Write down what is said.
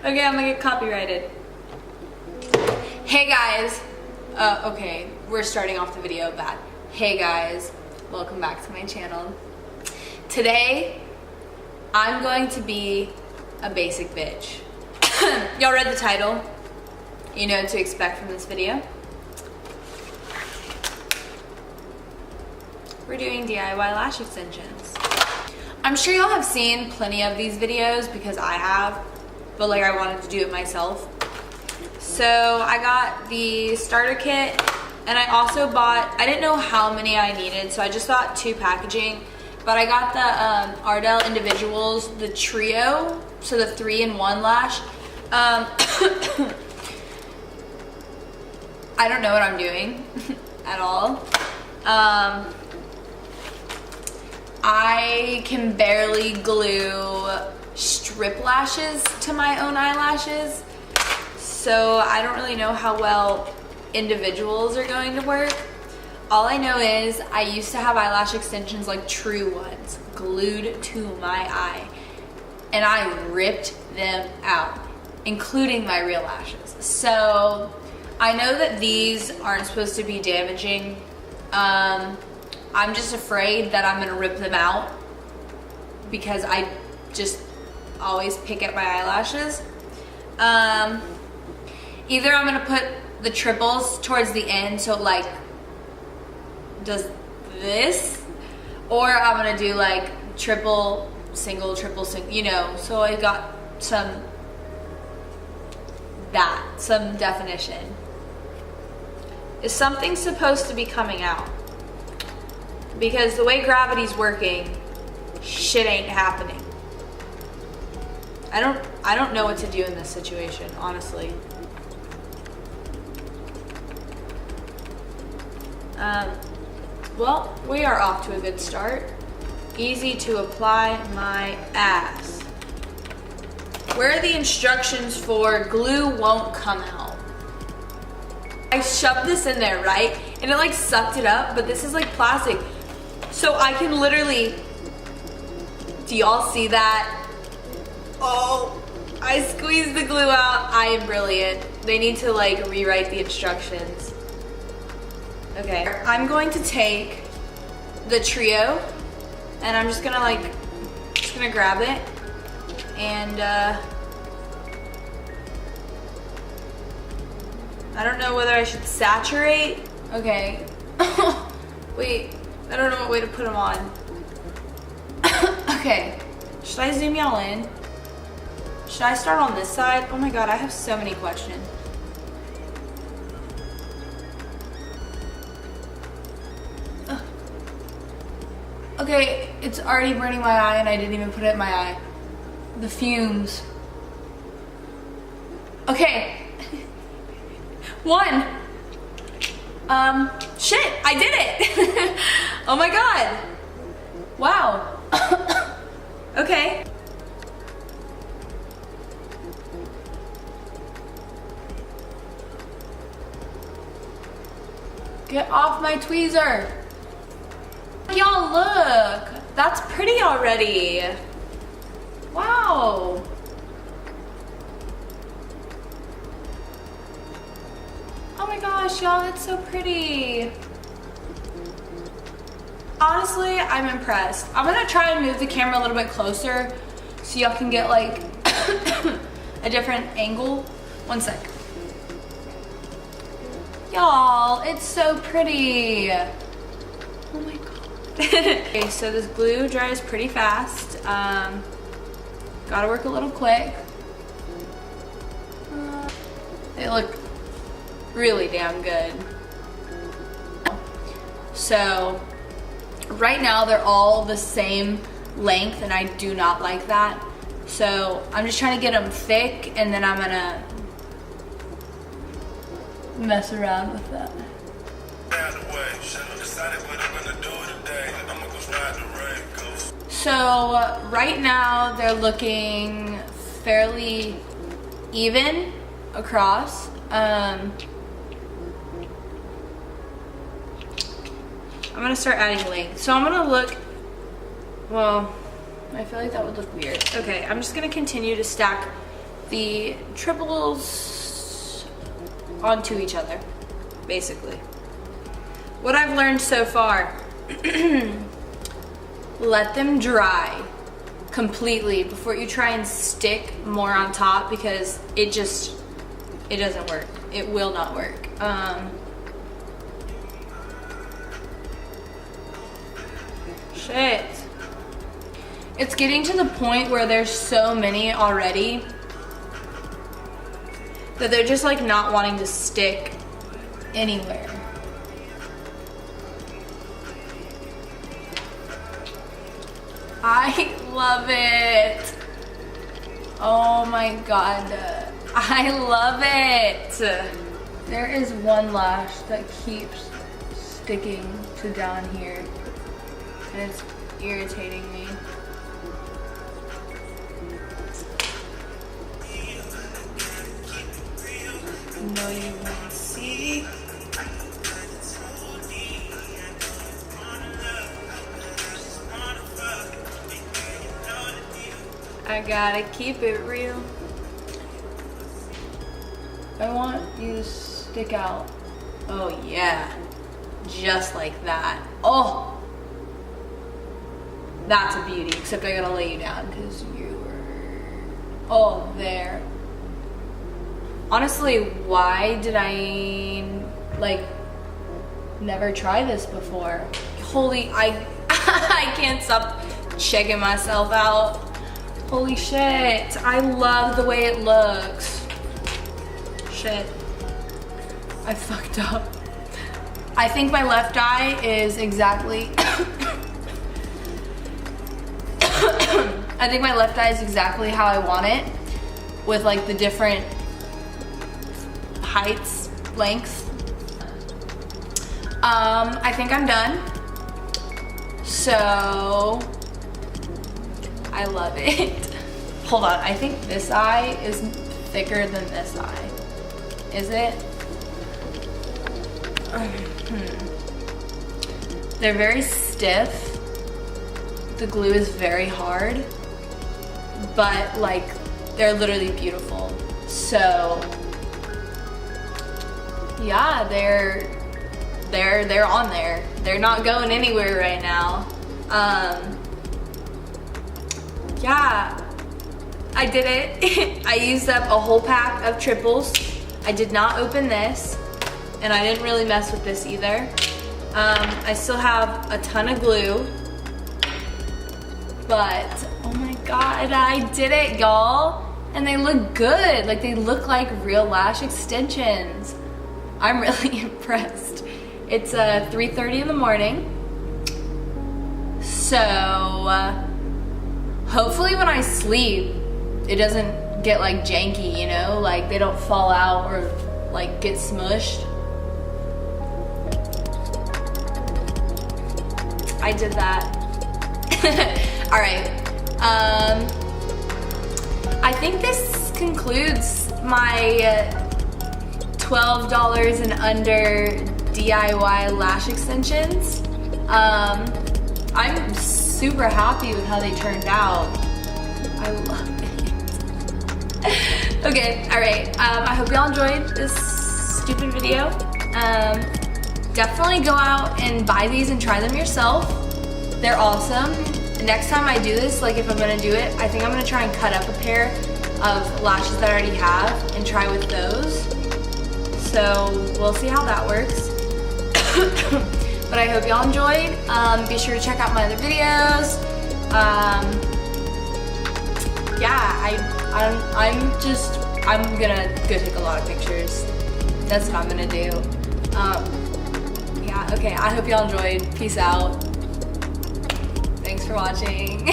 Okay, I'm gonna get copyrighted. Hey guys. Okay, we're starting off the video bad. Hey guys, welcome back to my channel. Today, I'm going to be a basic bitch. Y'all read the title. You know what to expect from this video. We're doing DIY lash extensions. I'm sure y'all have seen plenty of these videos because I have, but like I wanted to do it myself. So I got the starter kit and I also bought, I didn't know how many I needed, so I just bought 2 packaging, but I got the Ardell individuals, the trio, so the 3-in-1 lash. I don't know what I'm doing at all. I can barely glue strip lashes to my own eyelashes, so I don't really know how well individuals are going to work. All I know is I used to have eyelash extensions, like true ones, glued to my eye, and I ripped them out, including my real lashes. So I know that these aren't supposed to be damaging. I'm just afraid that I'm gonna rip them out because I just always pick at my eyelashes. Either I'm gonna put the triples towards the end so it like does this, or I'm gonna do like triple, single, you know, so I got some definition. Is something supposed to be coming out? Because the way gravity's working, shit ain't happening. I don't know what to do in this situation, honestly. Well, we are off to a good start. Easy to apply my ass. Where are the instructions for glue won't come out? I shoved this in there, right? And it like sucked it up, but this is like plastic. So I can literally, do y'all see that? Oh, I squeezed the glue out. I am brilliant. They need to like rewrite the instructions. Okay, I'm going to take the trio and I'm just gonna grab it and I don't know whether I should saturate. Okay. Wait, I don't know what way to put them on. Okay, should I zoom y'all in? Should I start on this side? Oh my god, I have so many questions. Okay, it's already burning my eye and I didn't even put it in my eye. The fumes. Okay. 1. Shit, I did it. Oh my god. Wow. Okay. Get off my tweezer. Y'all look, that's pretty already. Wow. Oh my gosh, y'all, that's so pretty. Honestly, I'm impressed. I'm gonna try and move the camera a little bit closer so y'all can get like a different angle. 1 sec. Y'all, it's so pretty. Oh my god. Okay, so this glue dries pretty fast. Gotta work a little quick. They look really damn good. So right now they're all the same length and I do not like that. So I'm just trying to get them thick and then I'm gonna mess around with that. So right now they're looking fairly even across. I'm gonna start adding length. So I'm gonna look, well, I feel like that would look weird. Okay, I'm just gonna continue to stack the triples onto each other, basically. What I've learned so far, let them dry completely before you try and stick more on top, because it doesn't work. It will not work. Shit. It's getting to the point where there's so many already that they're just like not wanting to stick anywhere. I love it. Oh my god. I love it. There is one lash that keeps sticking to down here, and it's irritating me. No, you won't see. I gotta keep it real. I want you to stick out. Oh yeah, just like that. Oh, that's a beauty, except I gotta lay you down because you were, oh, there. Honestly, why did I like never try this before? Holy, I can't stop checking myself out. Holy shit, I love the way it looks. Shit, I fucked up. I think my left eye is exactly I think my left eye is exactly how I want it, with like the different heights, lengths. I think I'm done. So I love it. Hold on, I think this eye is thicker than this eye. Is it? They're very stiff. The glue is very hard, but like they're literally beautiful. So yeah, they're on there. They're not going anywhere right now. Yeah, I did it. I used up a whole pack of triples. I did not open this, and I didn't really mess with this either. I still have a ton of glue, but oh my god, I did it, y'all. And they look good. Like, they look like real lash extensions. I'm really impressed. It's 3:30 in the morning, so hopefully when I sleep, it doesn't get like janky, you know? Like, they don't fall out or like get smushed. I did that. All right. I think this concludes my $12 and under DIY lash extensions. I'm super happy with how they turned out. I love it. Okay, all right. I hope y'all enjoyed this stupid video. Definitely go out and buy these and try them yourself. They're awesome. Next time I do this, like if I'm gonna do it, I think I'm gonna try and cut up a pair of lashes that I already have and try with those. So we'll see how that works. But I hope y'all enjoyed. Be sure to check out my other videos. Yeah, I'm gonna go take a lot of pictures. That's what I'm gonna do. Yeah, okay, I hope y'all enjoyed. Peace out. Thanks for watching.